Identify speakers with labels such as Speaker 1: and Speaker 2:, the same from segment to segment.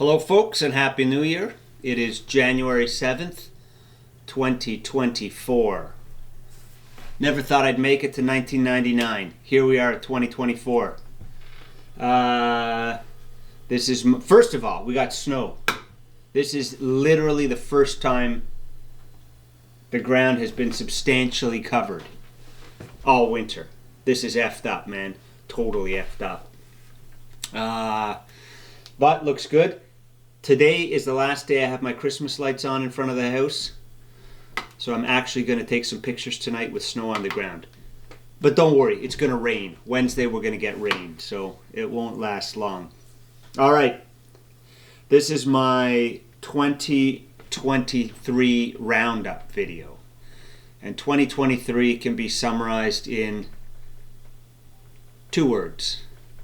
Speaker 1: Hello folks and Happy New Year. It is January 7th, 2024. Never thought I'd make it to 1999. Here we are at 2024. This is, first of all, we got snow. This is literally the first time the ground has been substantially covered all winter. This is effed up, man. Totally effed up. But looks good. Today is the last day I have my Christmas lights on in front of the house. So I'm actually going to take some pictures tonight with snow on the ground. But don't worry, it's going to rain. Wednesday we're going to get rain, so it won't last long. All right. This is my 2023 roundup video. And 2023 can be summarized in two words: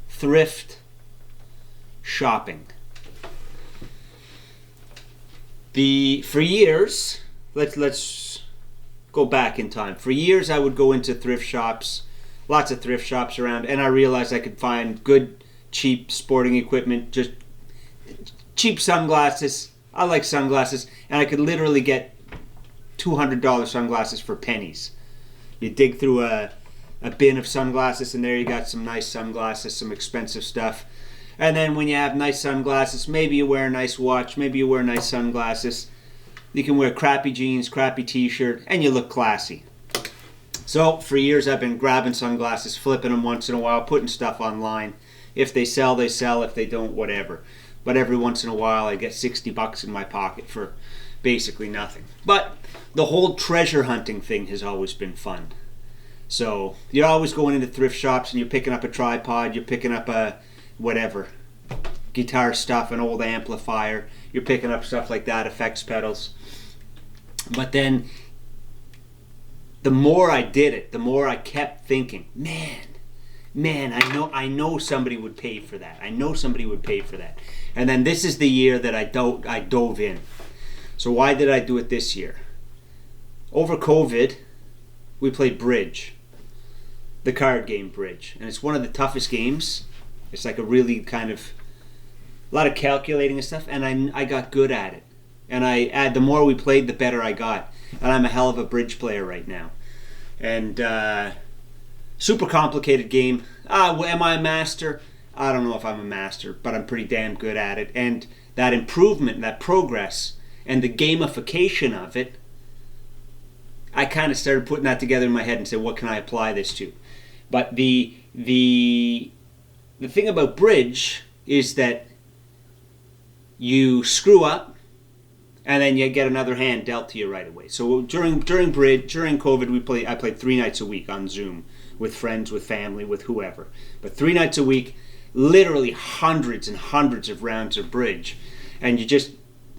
Speaker 1: thrift, shopping. For years, let's go back in time. For years I would go into thrift shops, lots of thrift shops around, and I realized I could find good, cheap sporting equipment, just cheap sunglasses. I like sunglasses, and I could literally get $200 sunglasses for pennies. You dig through a bin of sunglasses, and there you got some nice sunglasses, some expensive stuff. And then when you have nice sunglasses, maybe you wear a nice watch, maybe you wear nice sunglasses. You can wear crappy jeans, crappy t-shirt, and you look classy. So for years I've been grabbing sunglasses, flipping them once in a while, putting stuff online. If they sell, they sell. If they don't, whatever. But every once in a while I get $60 in my pocket for basically nothing. But the whole treasure hunting thing has always been fun. So you're always going into thrift shops and you're picking up a tripod, you're picking up a whatever, guitar stuff, an old amplifier, you're picking up stuff like that, effects pedals. But then the more I did it, the more I kept thinking, man, I know somebody would pay for that. I know somebody would pay for that. And then this is the year that I dove in. So why did I do it this year? Over COVID, we played bridge, the card game bridge, and it's one of the toughest games. It's like a really kind of, a lot of calculating and stuff, and I got good at it. And the more we played, the better I got. And I'm a hell of a bridge player right now. And super complicated game. Am I a master? I don't know if I'm a master, but I'm pretty damn good at it. And that improvement, that progress, and the gamification of it, I kind of started putting that together in my head and said, what can I apply this to? But the thing about bridge is that you screw up and then you get another hand dealt to you right away. So during COVID, I played 3 nights a week on Zoom with friends, with family, with whoever. But 3 nights a week, literally hundreds and hundreds of rounds of bridge, and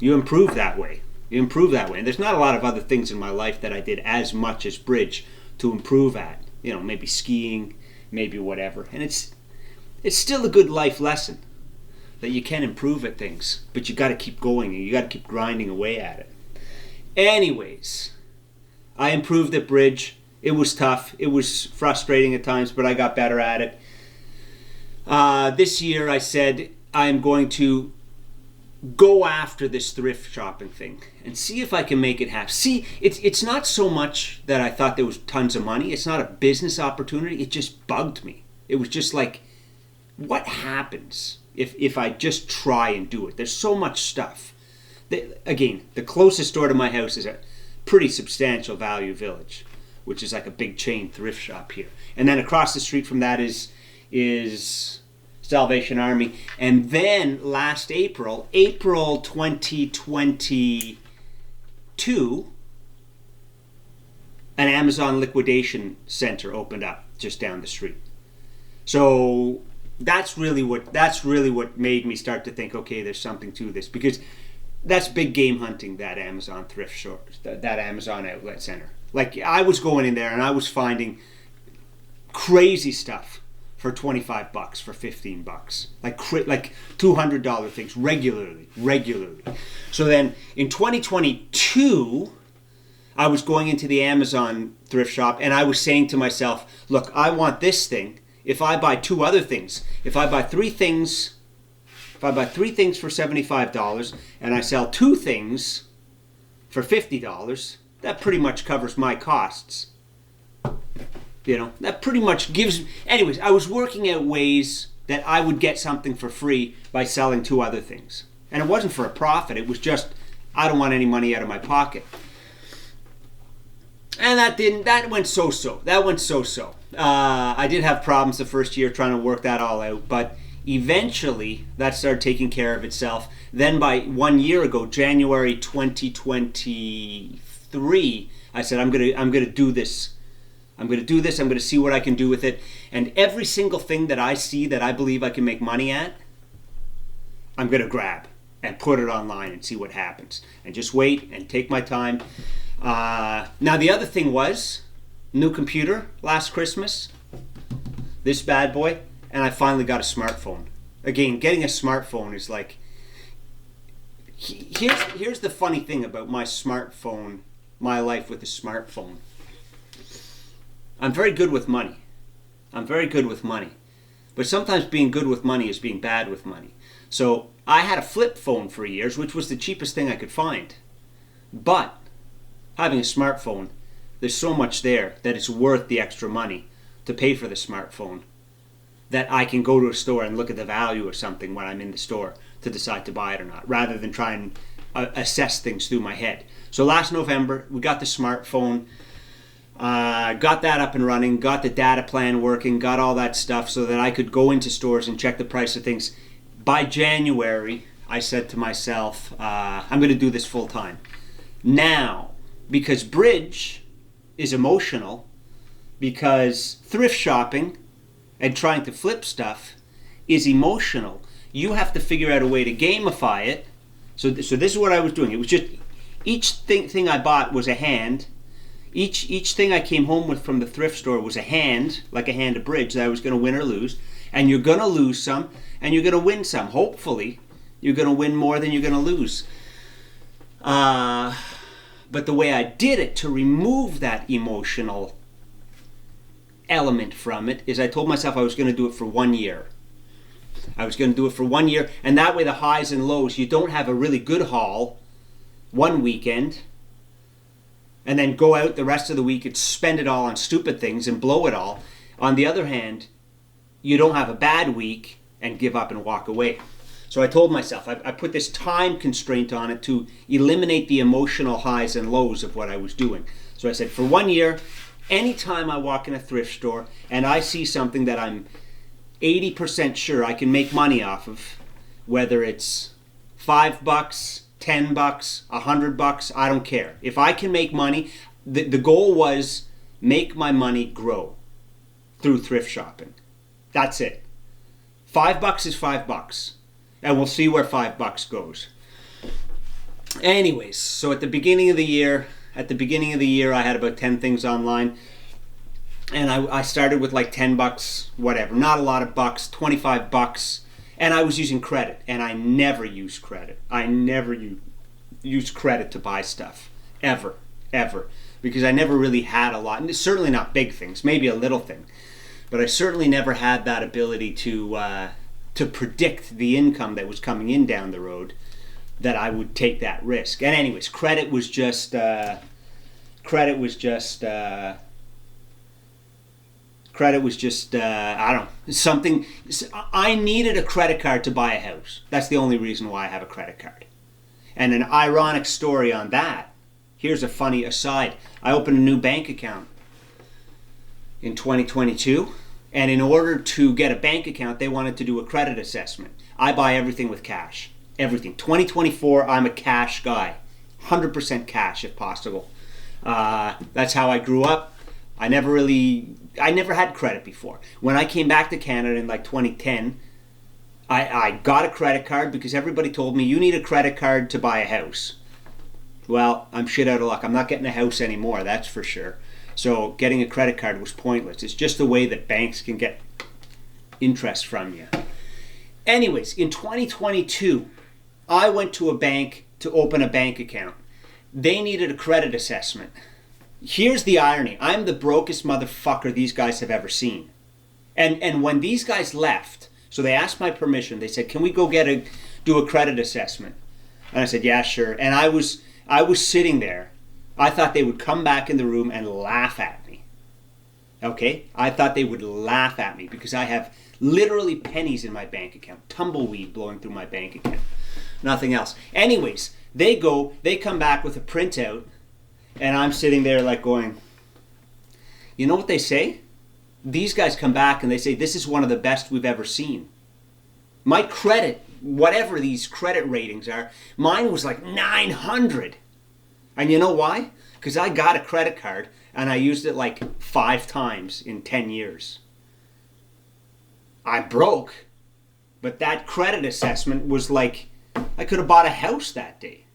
Speaker 1: you improve that way. You improve that way. And there's not a lot of other things in my life that I did as much as bridge to improve at. You know, maybe skiing, maybe whatever. And it's still a good life lesson that you can improve at things, but you got to keep going and you got to keep grinding away at it. Anyways, I improved at bridge. It was tough. It was frustrating at times, but I got better at it. This year I said I'm going to go after this thrift shopping thing and see if I can make it happen. See, it's not so much that I thought there was tons of money. It's not a business opportunity. It just bugged me. It was just like, what happens if I just try and do it? There's so much stuff. Again, the closest store to my house is a pretty substantial Value Village, which is like a big chain thrift shop here. And then across the street from that is Salvation Army. And then last April 2022, an Amazon liquidation center opened up just down the street. So that's really what made me start to think, okay, there's something to this, because that's big game hunting, that Amazon thrift store, that Amazon outlet center. Like, I was going in there and I was finding crazy stuff for $25, for $15, like $200 things regularly. So then in 2022, I was going into the Amazon thrift shop and I was saying to myself, look, I want this thing. If I buy 2 other things, if I buy 3 things if I buy 3 things for $75 and I sell 2 things for $50, that pretty much covers my costs. That pretty much gives... Anyways, I was working out ways that I would get something for free by selling 2 other things. And it wasn't for a profit. It was just, I don't want any money out of my pocket. And that went so-so. I did have problems the first year trying to work that all out, but eventually that started taking care of itself. Then by 1 year ago, January 2023, I said, I'm gonna do this. I'm going to see what I can do with it. And every single thing that I see that I believe I can make money at, I'm going to grab and put it online and see what happens. And just wait and take my time. Now, the other thing was, new computer last Christmas, this bad boy, and I finally got a smartphone. Again, getting a smartphone is like... Here's the funny thing about my smartphone, my life with a smartphone. I'm very good with money. But sometimes being good with money is being bad with money. So I had a flip phone for years, which was the cheapest thing I could find. But having a smartphone, there's so much there that it's worth the extra money to pay for the smartphone, that I can go to a store and look at the value of something when I'm in the store to decide to buy it or not, rather than try and assess things through my head. So last November, we got the smartphone. Got that up and running, got the data plan working, got all that stuff so that I could go into stores and check the price of things. By January, I said to myself, I'm going to do this full time. Now, because bridge is emotional, because thrift shopping and trying to flip stuff is emotional, you have to figure out a way to gamify it. So this is what I was doing. It was just, each thing I bought was a hand. Each thing I came home with from the thrift store was a hand, like a hand of bridge that I was going to win or lose. And you're going to lose some, and you're going to win some. Hopefully, you're going to win more than you're going to lose. But the way I did it to remove that emotional element from it is I told myself I was going to do it for 1 year. And that way the highs and lows, you don't have a really good haul one weekend, and then go out the rest of the week and spend it all on stupid things and blow it all. On the other hand, you don't have a bad week and give up and walk away. So I told myself, I put this time constraint on it to eliminate the emotional highs and lows of what I was doing. So I said, for 1 year, anytime I walk in a thrift store and I see something that I'm 80% sure I can make money off of, whether it's $5, $10, $100, I don't care. If I can make money, the goal was make my money grow through thrift shopping. That's it. $5 is $5, and we'll see where $5 goes. Anyways, so at the beginning of the year, I had about 10 things online, and I started with like $10, whatever, not a lot of bucks, $25. And I was using credit, and I never use credit. I never use credit to buy stuff, ever, because I never really had a lot, and certainly not big things, maybe a little thing, but I certainly never had that ability to predict the income that was coming in down the road, that I would take that risk. And anyways, credit was just I don't know, something. I needed a credit card to buy a house. That's the only reason why I have a credit card. And an ironic story on that, here's a funny aside. I opened a new bank account in 2022, and in order to get a bank account, they wanted to do a credit assessment. I buy everything with cash. Everything. 2024, I'm a cash guy. 100% cash if possible. That's how I grew up. I never had credit before. When I came back to Canada in like 2010, I got a credit card because everybody told me you need a credit card to buy a house. Well, I'm shit out of luck. I'm not getting a house anymore, that's for sure. So getting a credit card was pointless. It's just a way that banks can get interest from you. Anyways, in 2022, I went to a bank to open a bank account. They needed a credit assessment. Here's the irony. I'm the brokest motherfucker these guys have ever seen. And when these guys left, So they asked my permission. They said, "Can we go do a credit assessment?" And I said, "Yeah, sure." And I was sitting there. I thought they would come back in the room and laugh at me. Okay? I thought they would laugh at me because I have literally pennies in my bank account, tumbleweed blowing through my bank account. Nothing else. Anyways, they come back with a printout, and I'm sitting there like going, you know what they say? These guys come back and they say, "This is one of the best we've ever seen." My credit, whatever these credit ratings are, mine was like 900. And you know why? Because I got a credit card and I used it like 5 times in 10 years. I broke, but that credit assessment was like, I could have bought a house that day.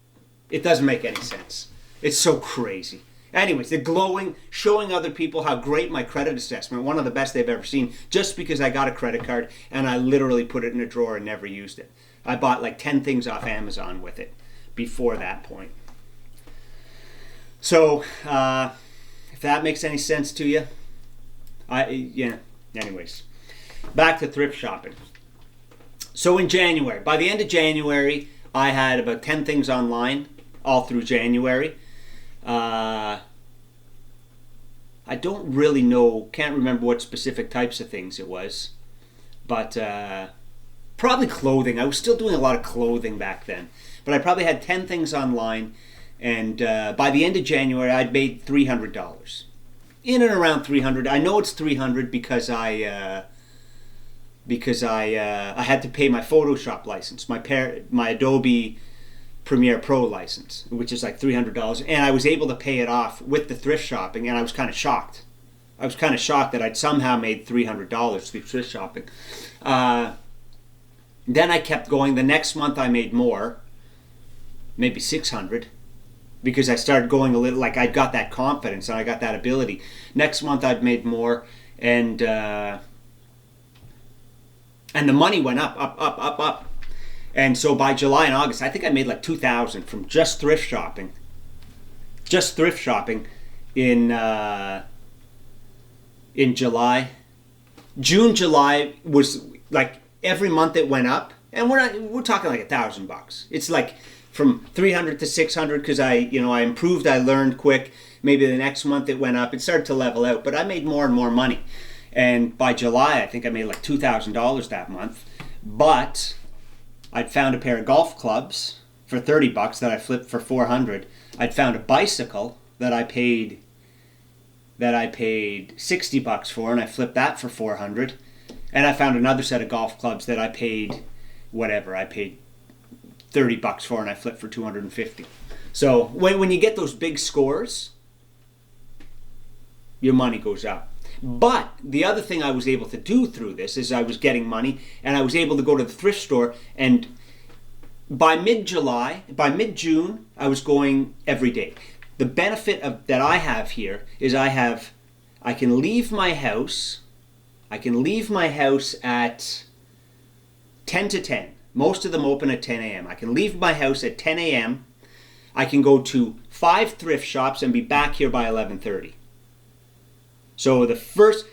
Speaker 1: It doesn't make any sense. It's so crazy. Anyways, the glowing, showing other people how great my credit assessment, one of the best they've ever seen, just because I got a credit card and I literally put it in a drawer and never used it. I bought like 10 things off Amazon with it before that point. So, if that makes any sense to you, anyways, back to thrift shopping. So in January, by the end of January, I had about 10 things online all through January. I don't really know, can't remember what specific types of things it was, but probably clothing. I was still doing a lot of clothing back then, but I probably had 10 things online. And by the end of January, I'd made $300. In and around 300. I know it's 300 because I had to pay my Photoshop license, my Adobe Premiere Pro license, which is like $300. And I was able to pay it off with the thrift shopping, and I was kind of shocked. I was kind of shocked that I'd somehow made $300 through thrift shopping. Then I kept going. The next month I made more, maybe 600. Because I started going a little, like I got that confidence and I got that ability. Next month I'd made more, and the money went up. And so by July and August, I think I made like 2,000 from just thrift shopping. Just thrift shopping in July. June, July was like every month it went up, and we're talking like $1,000. It's like from 300 to 600 because I improved, I learned quick. Maybe the next month it went up. It started to level out, but I made more and more money. And by July, I think I made like $2,000 that month. But I'd found a pair of golf clubs for $30 that I flipped for $400. I'd found a bicycle that I paid $60 for, and I flipped that for $400. And I found another set of golf clubs that I paid $30 for, and I flipped for $250. So when you get those big scores, your money goes up. But the other thing I was able to do through this is I was getting money, and I was able to go to the thrift store, and by mid-June, I was going every day. The benefit that I have here is I can leave my house at 10 to 10. Most of them open at 10 a.m. I can leave my house at 10 a.m. I can go to 5 thrift shops and be back here by 11:30. So the first,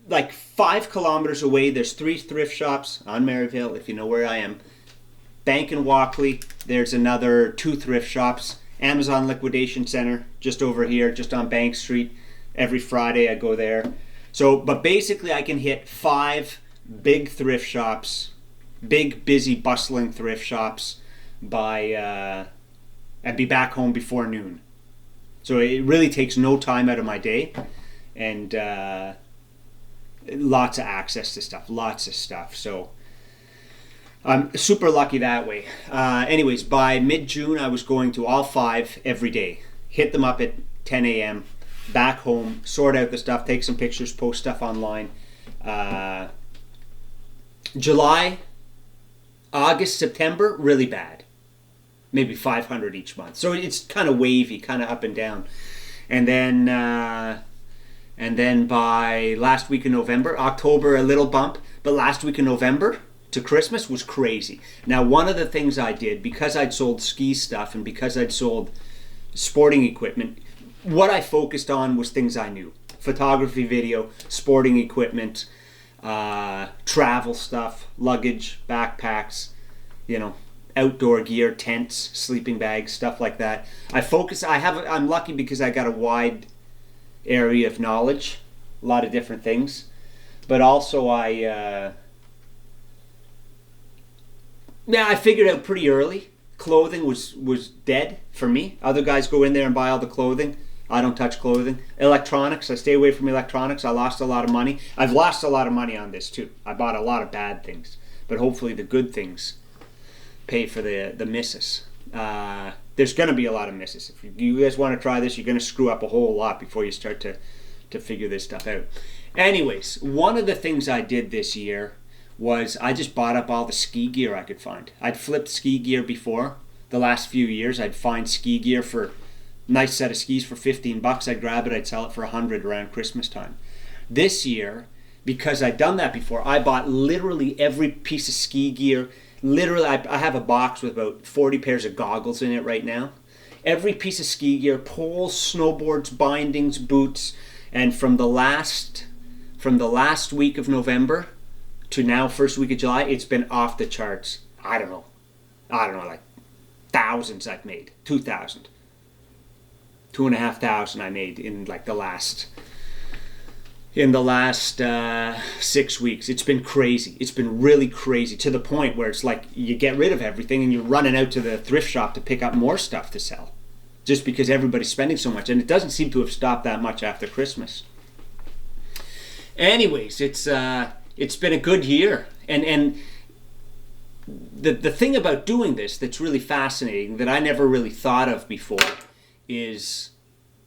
Speaker 1: 5 kilometers away, there's 3 thrift shops on Maryvale, if you know where I am. Bank and Walkley, there's another 2 thrift shops. Amazon Liquidation Center, just over here, just on Bank Street. Every Friday I go there. So, but basically I can hit 5 big thrift shops, big, busy, bustling thrift shops and be back home before noon. So it really takes no time out of my day, and lots of access to stuff, lots of stuff. So I'm super lucky that way. Anyways, by mid-June, I was going to all 5 every day. Hit them up at 10 a.m., back home, sort out the stuff, take some pictures, post stuff online. July, August, September, really bad. Maybe 500 each month. So it's kind of wavy, kind of up and down. And then by last week in November, October, a little bump, but last week in November to Christmas was crazy. Now, one of the things I did, because I'd sold ski stuff and because I'd sold sporting equipment, what I focused on was things I knew. Photography, video, sporting equipment, travel stuff, luggage, backpacks, outdoor gear, tents, sleeping bags, stuff like that. I'm lucky because I got a wide area of knowledge, a lot of different things, but also I figured out pretty early. Clothing was dead for me. Other guys go in there and buy all the clothing. I don't touch clothing. Electronics, I stay away from electronics. I lost a lot of money. I've lost a lot of money on this too. I bought a lot of bad things, but hopefully the good things pay for the misses. There's going to be a lot of misses. If you guys want to try this, you're going to screw up a whole lot before you start to figure this stuff out. Anyways, one of the things I did this year was I just bought up all the ski gear I could find. I'd flipped ski gear before. The last few years, I'd find ski gear for nice set of skis for $15. I'd grab it, I'd sell it for $100 around Christmas time. This year, because I'd done that before, I bought literally every piece of ski gear. Literally, I have a box with about 40 pairs of goggles in it right now. Every piece of ski gear, poles, snowboards, bindings, boots, and from the last week of November to now, first week of July, it's been off the charts. I don't know, like thousands I've made, 2,000. 2,500 I made in like the last 6 weeks. It's been crazy. It's been really crazy, to the point where it's like you get rid of everything and you're running out to the thrift shop to pick up more stuff to sell, just because everybody's spending so much, and it doesn't seem to have stopped that much after Christmas. Anyways, it's been a good year, and the thing about doing this that's really fascinating that I never really thought of before is,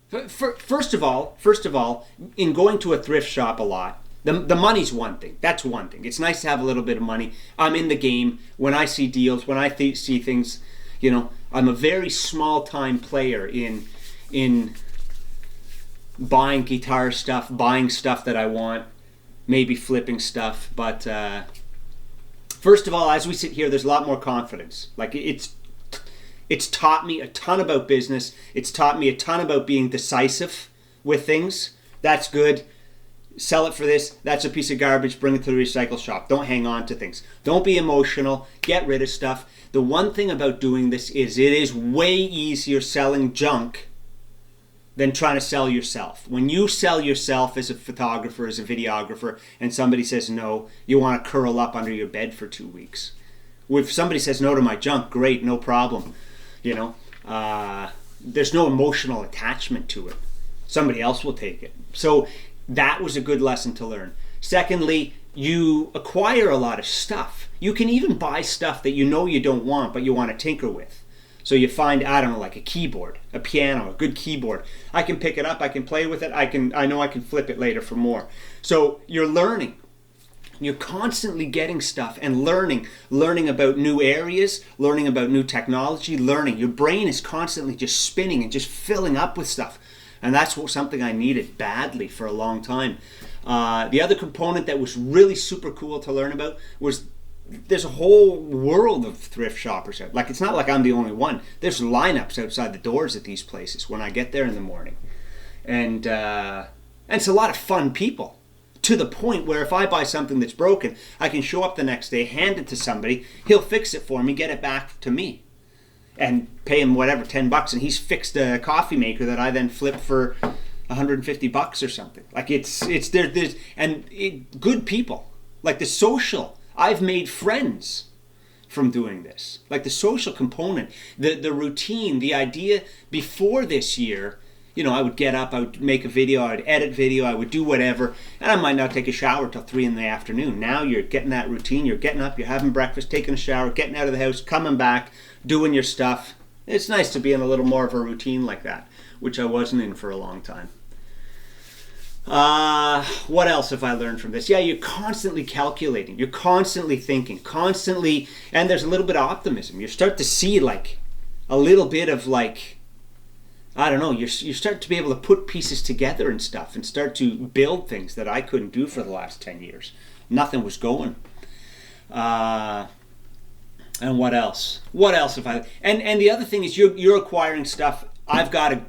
Speaker 1: first of all, in going to a thrift shop a lot, the money's one thing. That's one thing. It's nice to have a little bit of money. I'm in the game. When I see deals, when I see things, I'm a very small time player in buying guitar stuff, buying stuff that I want, maybe flipping stuff. But first of all, as we sit here, there's a lot more confidence. Like it's taught me a ton about business. It's taught me a ton about being decisive with things. That's good. Sell it for this. That's a piece of garbage. Bring it to the recycle shop. Don't hang on to things. Don't be emotional. Get rid of stuff. The one thing about doing this is it is way easier selling junk than trying to sell yourself. When you sell yourself as a photographer, as a videographer, and somebody says no, you want to curl up under your bed for 2 weeks. If somebody says no to my junk, great, no problem. There's no emotional attachment to it. Somebody else will take it. So that was a good lesson to learn. Secondly, you acquire a lot of stuff. You can even buy stuff that you don't want, but you want to tinker with. So you find, like a keyboard, a piano, a good keyboard. I can pick it up, I can play with it, I know I can flip it later for more. So you're learning. You're constantly getting stuff and learning about new areas, learning about new technology, learning. Your brain is constantly just spinning and just filling up with stuff. And that's something I needed badly for a long time. The other component that was really super cool to learn about was there's a whole world of thrift shoppers out. Like, it's not like I'm the only one. There's lineups outside the doors at these places when I get there in the morning. And it's a lot of fun people. To the point where if I buy something that's broken, I can show up the next day, hand it to somebody, he'll fix it for me, get it back to me, and pay him whatever, $10, and he's fixed a coffee maker that I then flip for $150 or something. Like good people. Like the social, I've made friends from doing this. Like the social component, the routine, the idea before this year. I would get up, I would make a video, I would edit video, I would do whatever, and I might not take a shower till 3 in the afternoon. Now you're getting that routine, you're getting up, you're having breakfast, taking a shower, getting out of the house, coming back, doing your stuff. It's nice to be in a little more of a routine like that, which I wasn't in for a long time. What else have I learned from this? Yeah, you're constantly calculating, you're constantly thinking, and there's a little bit of optimism. You start to see like a little bit of like, I don't know, you start to be able to put pieces together and stuff and start to build things that I couldn't do for the last 10 years. Nothing was going. And what else? What else have I... And the other thing is you're acquiring stuff. I've got a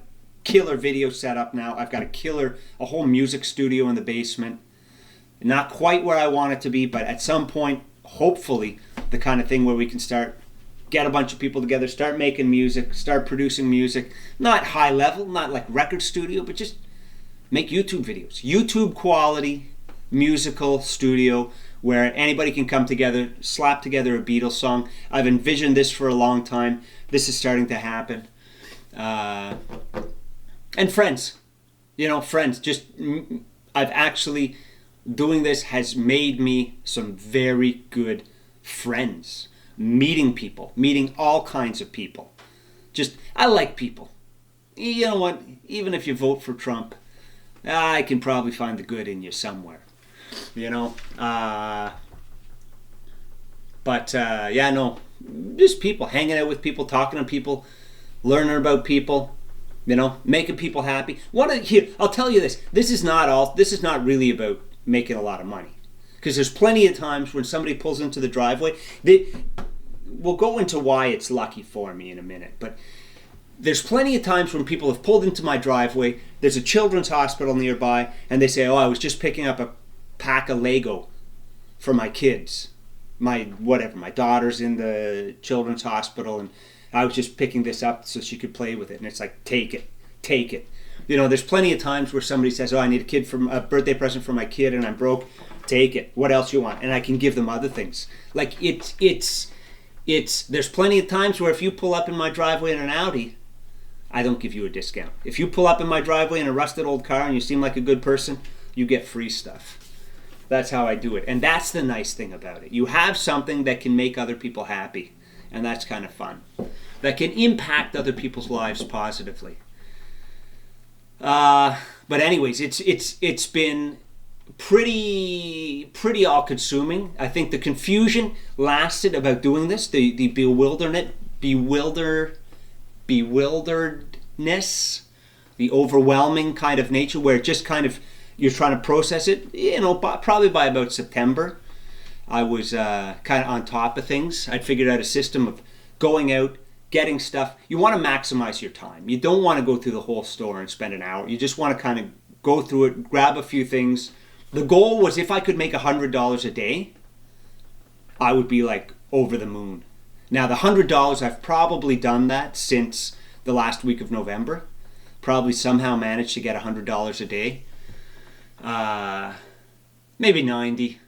Speaker 1: killer video setup now. I've got a whole music studio in the basement. Not quite where I want it to be, but at some point, hopefully, the kind of thing where we can get a bunch of people together, start making music, start producing music. Not high level, not like record studio, but just make YouTube videos. YouTube quality musical studio where anybody can come together, slap together a Beatles song. I've envisioned this for a long time. This is starting to happen. And friends. Friends. I've actually, doing this has made me some very good friends. Meeting people. Meeting all kinds of people. I like people. You know what? Even if you vote for Trump, I can probably find the good in you somewhere. Just people, hanging out with people, talking to people, learning about people, making people happy. I'll tell you this. This is not really about making a lot of money. Because there's plenty of times when somebody pulls into the driveway. We'll go into why it's lucky for me in a minute, but there's plenty of times when people have pulled into my driveway, there's a children's hospital nearby, and they say, I was just picking up a pack of Lego for my kids. My daughter's in the children's hospital, and I was just picking this up so she could play with it. And it's like, take it. There's plenty of times where somebody says, I need a birthday present for my kid, and I'm broke. Take it. What else you want? And I can give them other things. Like, there's plenty of times where if you pull up in my driveway in an Audi, I don't give you a discount. If you pull up in my driveway in a rusted old car and you seem like a good person, you get free stuff. That's how I do it. And that's the nice thing about it. You have something that can make other people happy. And that's kind of fun. That can impact other people's lives positively. But anyways, it's been pretty all-consuming. I think the confusion lasted about doing this. The bewilderedness, the overwhelming kind of nature where it just kind of, you're trying to process it, probably by about September, I was kind of on top of things. I'd figured out a system of going out, getting stuff. You want to maximize your time. You don't want to go through the whole store and spend an hour. You just want to kind of go through it, grab a few things. The goal was if I could make $100 a day, I would be like over the moon. Now the $100, I've probably done that since the last week of November. Probably somehow managed to get $100 a day. Maybe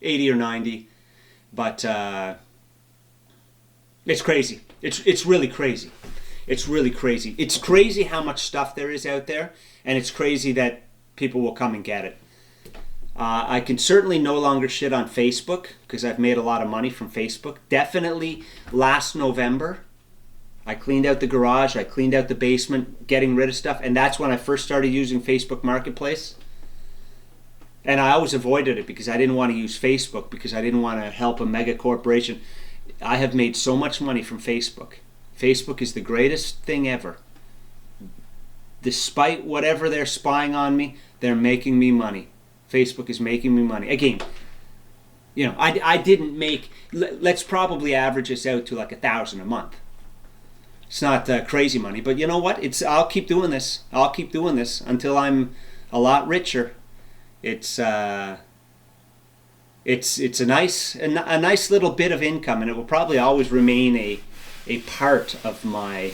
Speaker 1: 80 or 90, but it's crazy. It's really crazy. It's really crazy. It's crazy how much stuff there is out there, and it's crazy that people will come and get it. I can certainly no longer shit on Facebook because I've made a lot of money from Facebook. Definitely last November, I cleaned out the garage, I cleaned out the basement, getting rid of stuff, and that's when I first started using Facebook Marketplace. And I always avoided it because I didn't want to use Facebook because I didn't want to help a mega corporation. I have made so much money from Facebook. Facebook is the greatest thing ever. Despite whatever they're spying on me, they're making me money. Facebook is making me money. Again, I didn't make, let's probably average this out to like $1,000 a month. It's not crazy money, but you know what? I'll keep doing this. I'll keep doing this until I'm a lot richer. It's a nice little bit of income, and it will probably always remain a part of my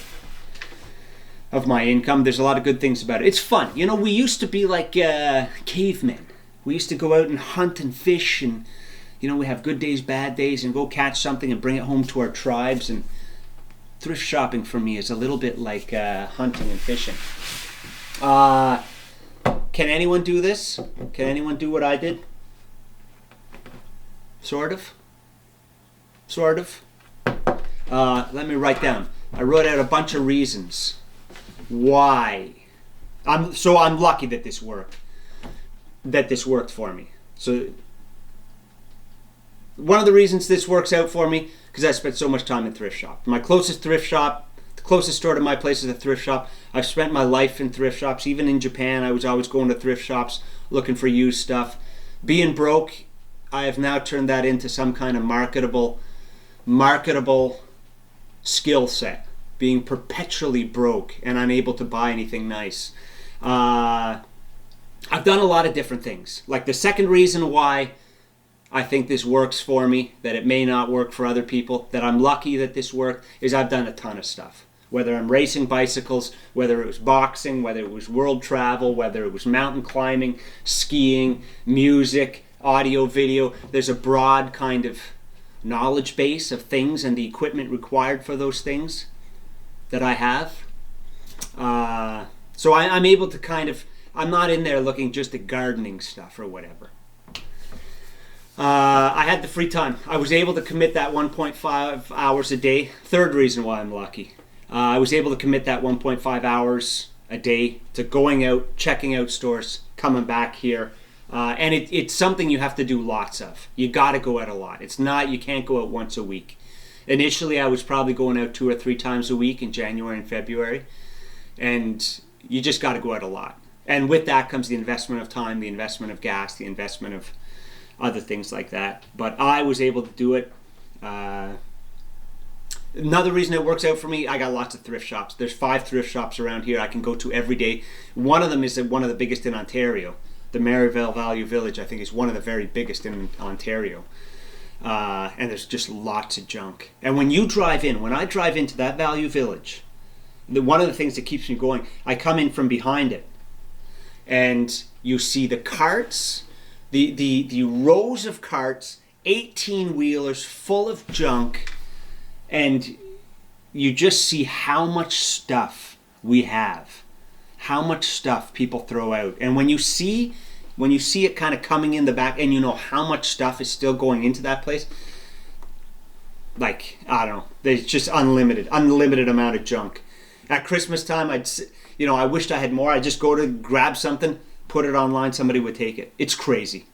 Speaker 1: income. There's a lot of good things about it. It's fun. We used to be like cavemen. We used to go out and hunt and fish, and we have good days, bad days, and go catch something and bring it home to our tribes. And thrift shopping for me is a little bit like hunting and fishing. Can anyone do this? Can anyone do what I did? Sort of. Let me write down. I wrote out a bunch of reasons why. I'm lucky that this worked. That this worked for me. So one of the reasons this works out for me, because I spent so much time in thrift shop. My closest thrift shop, the closest store to my place is a thrift shop. I've spent my life in thrift shops. Even in Japan, I was always going to thrift shops looking for used stuff. Being broke, I have now turned that into some kind of marketable skill set. Being perpetually broke and unable to buy anything nice. I've done a lot of different things. Like the second reason why I think this works for me, that it may not work for other people, that I'm lucky that this worked, is I've done a ton of stuff. Whether I'm racing bicycles, whether it was boxing, whether it was world travel, whether it was mountain climbing, skiing, music, audio, video. There's a broad kind of knowledge base of things and the equipment required for those things that I have. So I'm able to kind of, I'm not in there looking just at gardening stuff or whatever. I had the free time. I was able to commit that 1.5 hours a day. Third reason why I'm lucky. I was able to commit that 1.5 hours a day to going out, checking out stores, coming back here. And it's something you have to do lots of. You got to go out a lot. It's not, you can't go out once a week. Initially, I was probably going out 2 or 3 times a week in January and February. And you just got to go out a lot. And with that comes the investment of time, the investment of gas, the investment of other things like that. But I was able to do it. Another reason it works out for me, I got lots of thrift shops. There's 5 thrift shops around here I can go to every day. One of them is one of the biggest in Ontario. The Maryvale Value Village, I think, is one of the very biggest in Ontario. And there's just lots of junk. And when you drive in, when I drive into that Value Village, one of the things that keeps me going, I come in from behind it. And you see the carts, the rows of carts, 18-wheelers full of junk, and you just see how much stuff we have, how much stuff people throw out. And when you see it kind of coming in the back, and you know how much stuff is still going into that place, like, I don't know, there's just unlimited amount of junk. At Christmas time, I wished I had more. I'd just go to grab something, put it online, somebody would take it. It's crazy.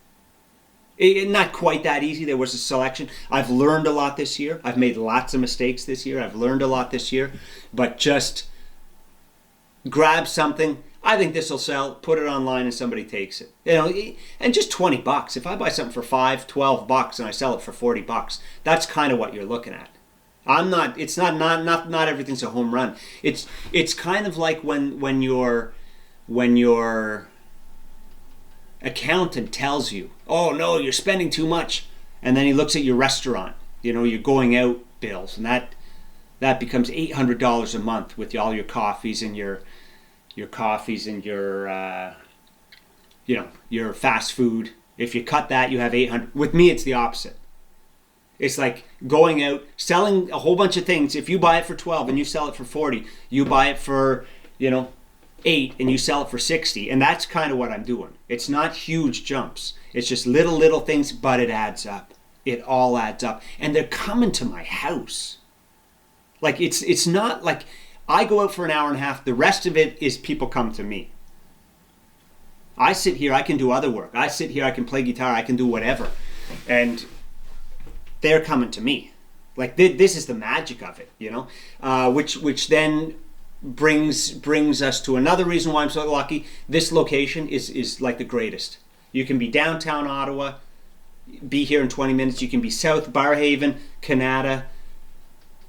Speaker 1: Not quite that easy. There was a selection. I've learned a lot this year. I've made lots of mistakes this year. I've learned a lot this year. But just grab something. I think this will sell. Put it online and somebody takes it. And just $20. If I buy something for $12 and I sell it for $40, that's kind of what you're looking at. It's not everything's a home run. It's kind of like when your accountant tells you, oh no, you're spending too much, and then he looks at your restaurant, your going out bills, and that becomes $800 a month with all your coffees and your your fast food. If you cut that, you have $800. With me, it's the opposite. It's like going out, selling a whole bunch of things. If you buy it for $12 and you sell it for $40, you buy it for, $8 and you sell it for $60. And that's kind of what I'm doing. It's not huge jumps. It's just little things, but it adds up. It all adds up. And they're coming to my house. Like, it's not like I go out for an hour and a half. The rest of it is people come to me. I sit here, I can do other work. I sit here, I can play guitar, I can do whatever. And they're coming to me. Like, this is the magic of it, which then brings us to another reason why I'm so lucky. This location is like the greatest. You can be downtown Ottawa, be here in 20 minutes. You can be south Barrhaven, Canada,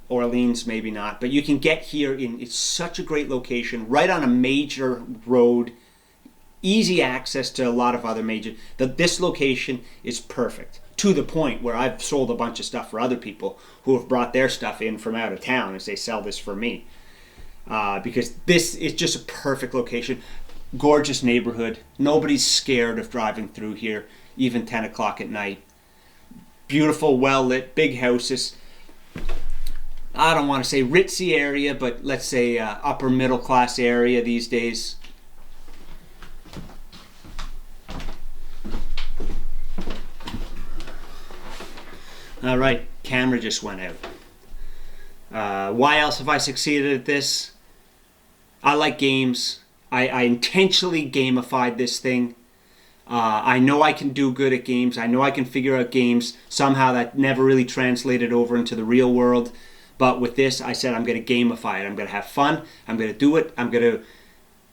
Speaker 1: Orleans, maybe not, but you can get here it's such a great location, right on a major road, easy access to a lot of other this location is perfect. To the point where I've sold a bunch of stuff for other people who have brought their stuff in from out of town as they sell this for me. Because this is just a perfect location. Gorgeous neighborhood. Nobody's scared of driving through here, even 10 o'clock at night. Beautiful, well-lit, big houses. I don't want to say ritzy area, but let's say upper middle class area these days. All right, camera just went out. Why else have I succeeded at this? I like games. I intentionally gamified this thing. I know I can do good at games. I know I can figure out games. Somehow that never really translated over into the real world. But with this, I said I'm going to gamify it. I'm going to have fun. I'm going to do it. I'm going to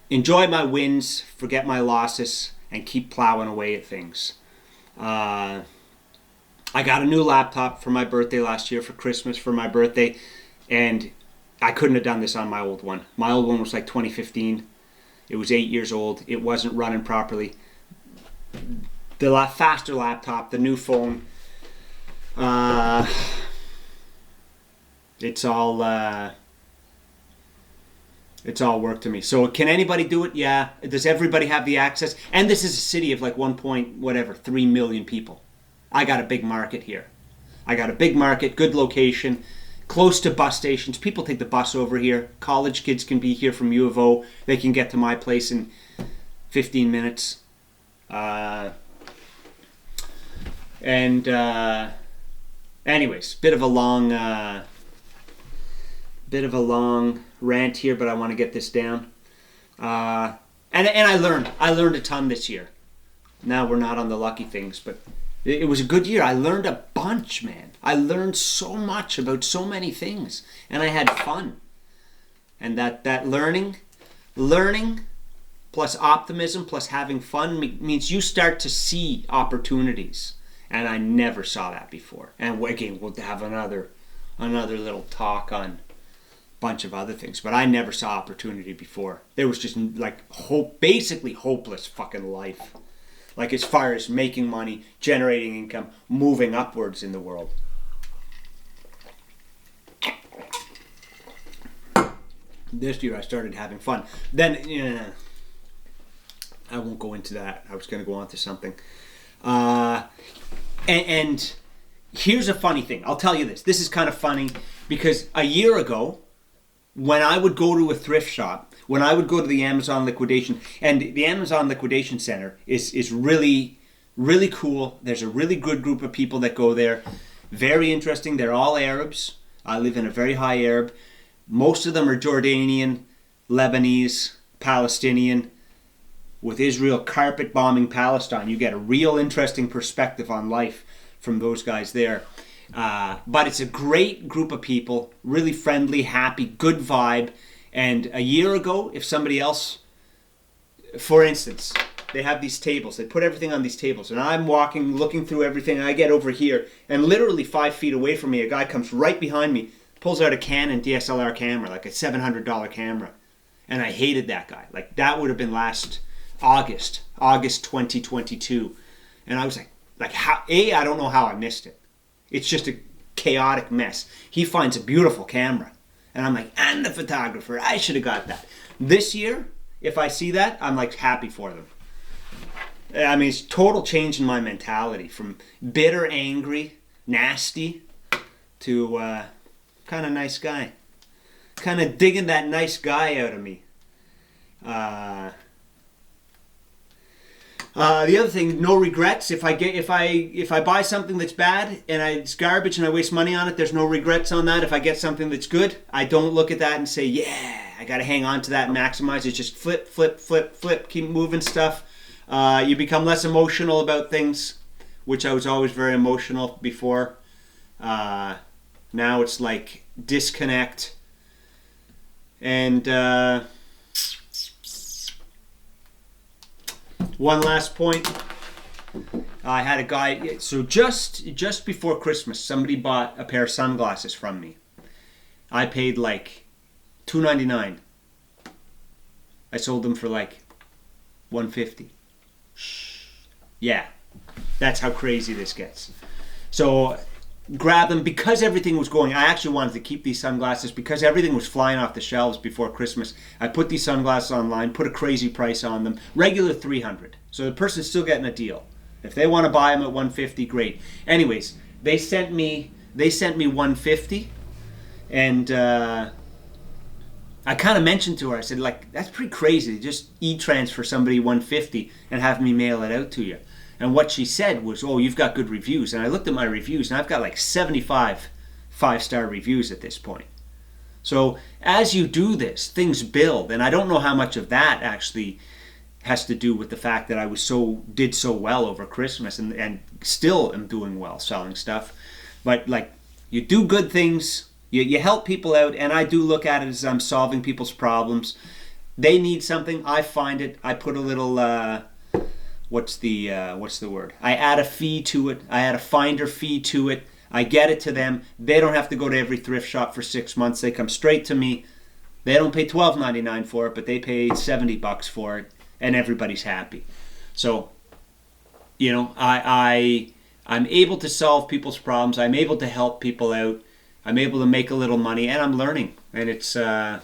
Speaker 1: enjoy my wins, forget my losses, and keep plowing away at things. I got a new laptop for my birthday last year, for Christmas, for my birthday, and I couldn't have done this on my old one. My old one was like 2015. It was 8 years old. It wasn't running properly. The faster laptop, the new phone, it's all work to me. So can anybody do it? Yeah. Does everybody have the access? And this is a city of like 3 million people. I got a big market here. I got a big market, good location, close to bus stations. People take the bus over here. College kids can be here from U of O. They can get to my place in 15 minutes. Anyways, bit of a long rant here, but I want to get this down. And I learned a ton this year. Now we're not on the lucky things, but it was a good year. I learned a bunch, man. I learned so much about so many things, and I had fun. And that learning plus optimism plus having fun means you start to see opportunities. And I never saw that before. And again, we'll have another little talk on a bunch of other things. But I never saw opportunity before. There was just like basically hopeless fucking life. Like as far as making money, generating income, moving upwards in the world. This year I started having fun. Then, I won't go into that. I was going to go on to something. And here's a funny thing. I'll tell you this. This is kind of funny because a year ago, when I would go to a thrift shop, when I would go to the Amazon liquidation, and the Amazon liquidation center is really, really cool. There's a really good group of people that go there. Very interesting. They're all Arabs. I live in a very high Arab. Most of them are Jordanian, Lebanese, Palestinian. With Israel carpet bombing Palestine, you get a real interesting perspective on life from those guys there. But it's a great group of people, really friendly, happy, good vibe. And a year ago, if somebody else, for instance, they have these tables, they put everything on these tables, and I'm walking, looking through everything, and I get over here, and literally 5 feet away from me, a guy comes right behind me, pulls out a Canon DSLR camera, like a $700 camera. And I hated that guy. Like, that would have been last August 2022, and I was like how? I don't know how I missed it. It's just a chaotic mess. He finds a beautiful camera, and I'm like, and the photographer, I should have got that. This year, if I see that, I'm like happy for them. I mean, it's total change in my mentality from bitter, angry, nasty to kind of nice guy, kind of digging that nice guy out of me. The other thing, no regrets. If I buy something that's bad and it's garbage and I waste money on it, there's no regrets on that. If I get something that's good, I don't look at that and say, yeah, I got to hang on to that and maximize it. Just flip, keep moving stuff. You become less emotional about things, which I was always very emotional before. Now it's like disconnect. And one last point. I had a guy, so just before Christmas, somebody bought a pair of sunglasses from me. I paid like $2.99. I sold them for like $150. Yeah, that's how crazy this gets. So grab them because everything was going. I actually wanted to keep these sunglasses because everything was flying off the shelves before Christmas. I put these sunglasses online, put a crazy price on them, regular $300. So the person's still getting a deal. If they want to buy them at $150, great. Anyways, they sent me $150, and I kind of mentioned to her, I said, like, that's pretty crazy. Just e-transfer somebody $150 and have me mail it out to you. And what she said was, oh, you've got good reviews. And I looked at my reviews, and I've got like 75 5-star reviews at this point. So as you do this, things build. And I don't know how much of that actually has to do with the fact that I did so well over Christmas and still am doing well selling stuff. But like, you do good things, you help people out, and I do look at it as I'm solving people's problems. They need something, I find it, I put a little what's the word? I add a fee to it. I add a finder fee to it. I get it to them. They don't have to go to every thrift shop for 6 months. They come straight to me. They don't pay $12.99 for it, but they pay $70 for it, and everybody's happy. So, you know, I'm able to solve people's problems. I'm able to help people out. I'm able to make a little money, and I'm learning. And it's, yeah,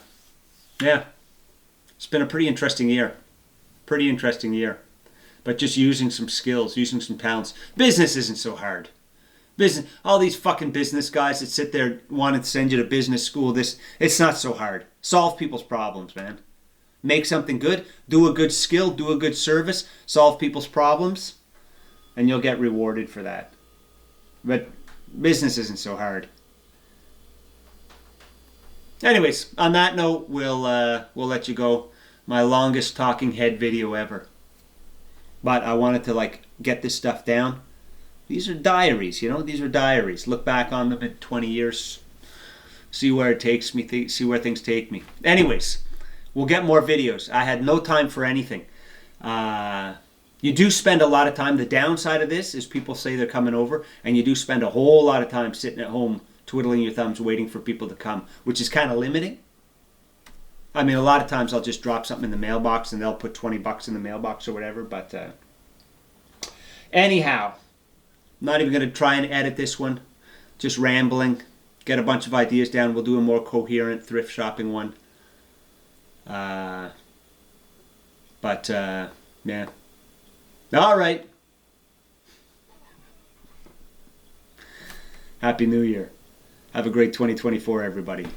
Speaker 1: it's been a pretty interesting year. Pretty interesting year. But just using some skills, using some talents. Business isn't so hard. Business, all these fucking business guys that sit there wanting to send you to business school, it's not so hard. Solve people's problems, man. Make something good, do a good skill, do a good service, solve people's problems, and you'll get rewarded for that. But business isn't so hard. Anyways, on that note, we'll let you go. My longest talking head video ever. But I wanted to like get this stuff down. These are diaries, you know. These are diaries. Look back on them in 20 years. See where it takes me. See where things take me. Anyways, we'll get more videos. I had no time for anything. You do spend a lot of time. The downside of this is people say they're coming over, and you do spend a whole lot of time sitting at home twiddling your thumbs waiting for people to come, which is kind of limiting. I mean, a lot of times I'll just drop something in the mailbox and they'll put $20 in the mailbox or whatever. But anyhow, not even going to try and edit this one. Just rambling. Get a bunch of ideas down. We'll do a more coherent thrift shopping one. Yeah. All right. Happy New Year. Have a great 2024, everybody.